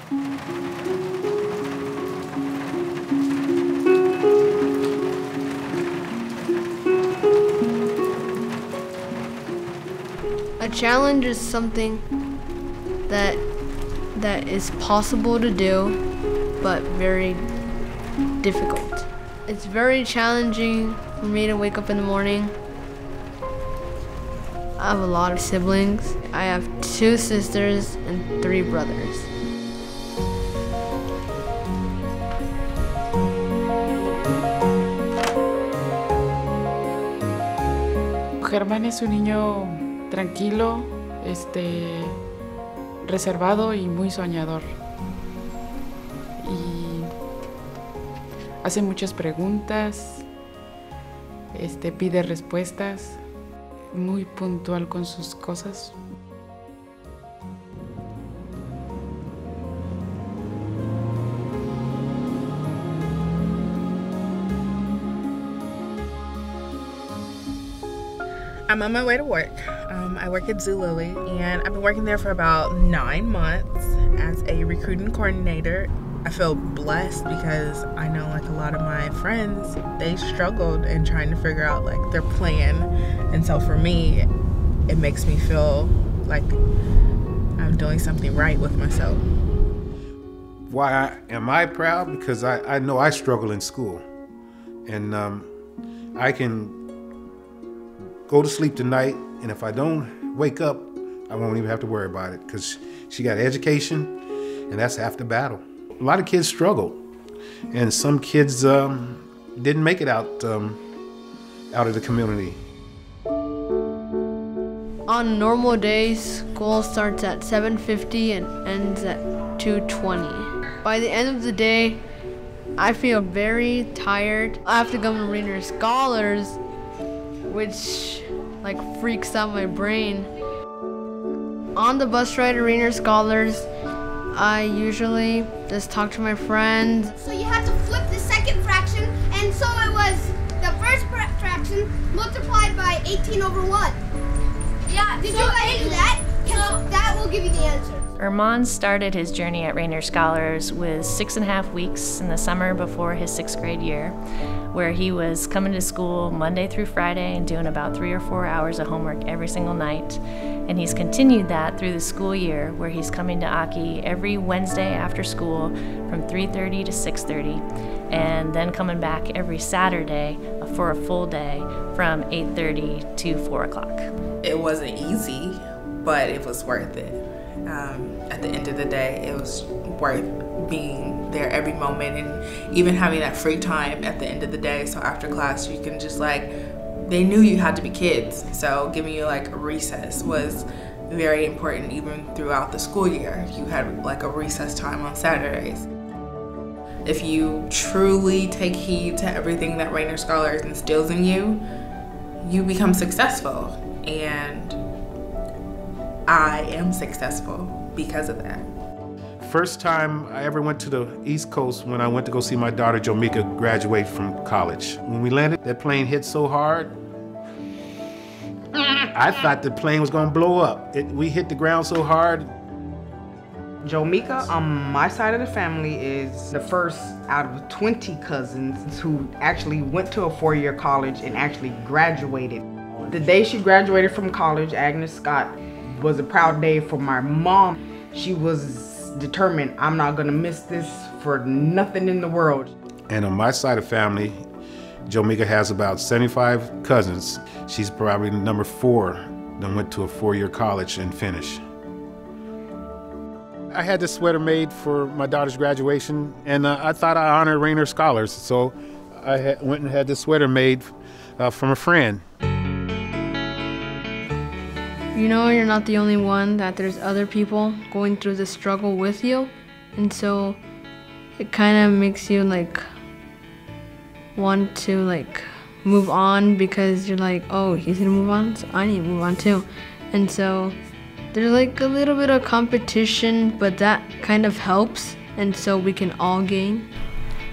A challenge is something that is possible to do, but very difficult. It's very challenging for me to wake up in the morning. I have a lot of siblings. I have 2 sisters and 3 brothers. Germán es un niño tranquilo, reservado y muy soñador. Y hace muchas preguntas, pide respuestas, muy puntual con sus cosas. I'm on my way to work. I work at Zoo Lily, and I've been working there for about 9 months as a recruiting coordinator. I feel blessed because I know like a lot of my friends, they struggled in trying to figure out like their plan. And so for me, it makes me feel like I'm doing something right with myself. Why am I proud? Because I know I struggle in school. And I can go to sleep tonight, and if I don't wake up, I won't even have to worry about it because she got education, and that's half the battle. A lot of kids struggle, and some kids didn't make it out of the community. On normal days, school starts at 7:50 and ends at 2:20. By the end of the day, I feel very tired. I have to go to Rainier Scholars, which like freaks out my brain. On the bus ride to Rainier Scholars, I usually just talk to my friends. So you have to flip the second fraction, and so it was the first fraction multiplied by 18/1. Yeah, did you guys do that? Because that will give you the answer. Armand started his journey at Rainier Scholars with 6.5 weeks in the summer before his 6th grade year, where he was coming to school Monday through Friday and doing about 3 or 4 hours of homework every single night. And he's continued that through the school year, where he's coming to Aki every Wednesday after school from 3:30 to 6:30, and then coming back every Saturday for a full day from 8:30 to 4 o'clock. It wasn't easy, but it was worth it. At the end of the day, it was worth being there every moment, and even having that free time at the end of the day. So after class, you can just they knew you had to be kids, so giving you like a recess was very important. Even throughout the school year, you had like a recess time on Saturdays. If you truly take heed to everything that Rainier Scholars instills in you, you become successful, and I am successful because of that. First time I ever went to the East Coast when I went to go see my daughter Jomika graduate from college. When we landed, that plane hit so hard, I thought the plane was gonna blow up. We hit the ground so hard. Jomika, on my side of the family, is the first out of 20 cousins who actually went to a 4-year college and actually graduated. The day she graduated from college, Agnes Scott, was a proud day for my mom. She was determined, I'm not gonna miss this for nothing in the world. And on my side of family, Jomika has about 75 cousins. She's probably number 4 that went to a 4-year college and finished. I had this sweater made for my daughter's graduation, and I thought I honored Rainier Scholars, so I went and had this sweater made from a friend. You know you're not the only one, that there's other people going through this struggle with you, and so it kind of makes you want to move on, because you're like, oh, he's gonna move on, so I need to move on too. And so there's a little bit of competition, but that kind of helps, and so we can all gain.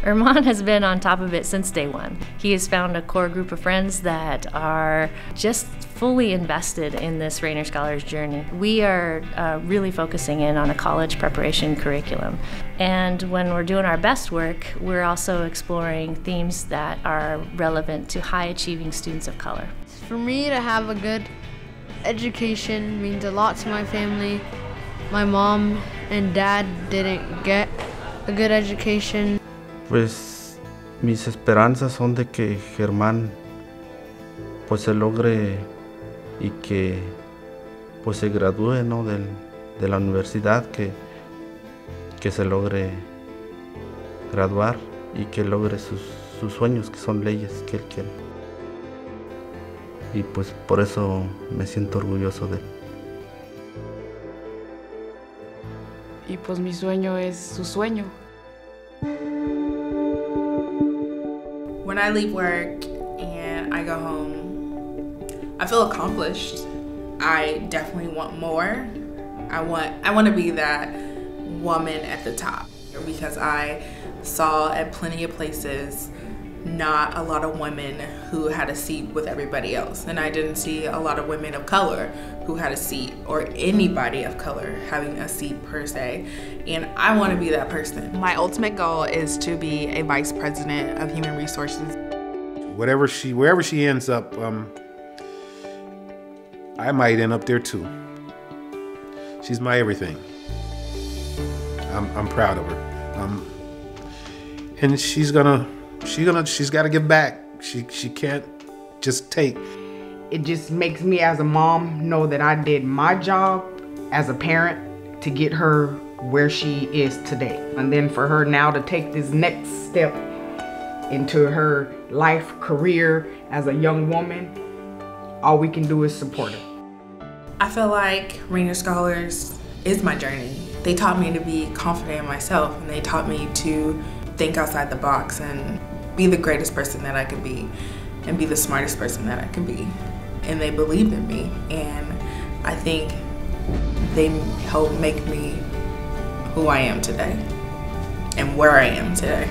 Armand has been on top of it since day one. He has found a core group of friends that are just fully invested in this Rainier Scholars journey. We are really focusing in on a college preparation curriculum. And when we're doing our best work, we're also exploring themes that are relevant to high-achieving students of color. For me to have a good education means a lot to my family. My mom and dad didn't get a good education. Pues mis esperanzas son de que Germán pues se logre y que pues se gradúe, ¿no? de la universidad, que se logre graduar y que logre sus sueños, que son leyes que él quiere. Y pues por eso me siento orgulloso de él. Y pues mi sueño es su sueño. When I leave work and I go home, I feel accomplished. I definitely want more. I want to be that woman at the top, because I saw at plenty of places not a lot of women who had a seat with everybody else, and I didn't see a lot of women of color who had a seat, or anybody of color having a seat per se, and I want to be that person. My ultimate goal is to be a vice president of human resources. Wherever she ends up, I might end up there too. She's my everything. I'm proud of her, and she's got to give back. She can't just take. It just makes me as a mom know that I did my job as a parent to get her where she is today. And then for her now to take this next step into her life, career as a young woman, all we can do is support her. I feel like Rainier Scholars is my journey. They taught me to be confident in myself, and they taught me to think outside the box and be the greatest person that I could be, and be the smartest person that I could be. And they believed in me, and I think they helped make me who I am today and where I am today.